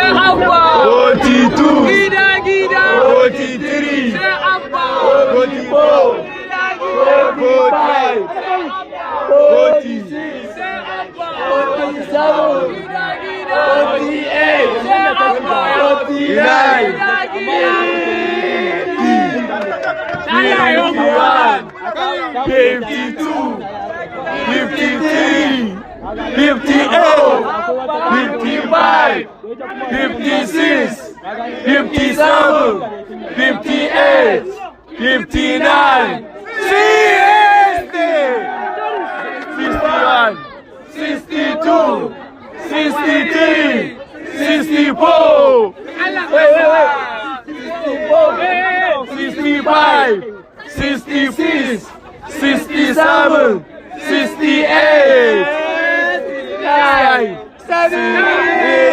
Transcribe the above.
Abba. 42. Gida, gida. 43. Abba. 44. 45. 46. 47. 48. 49. 52, 53, 58, 55, 56, 57, 58, 59, 61, 62, 63, 64, 65, 66, 67, 68, 69, 70.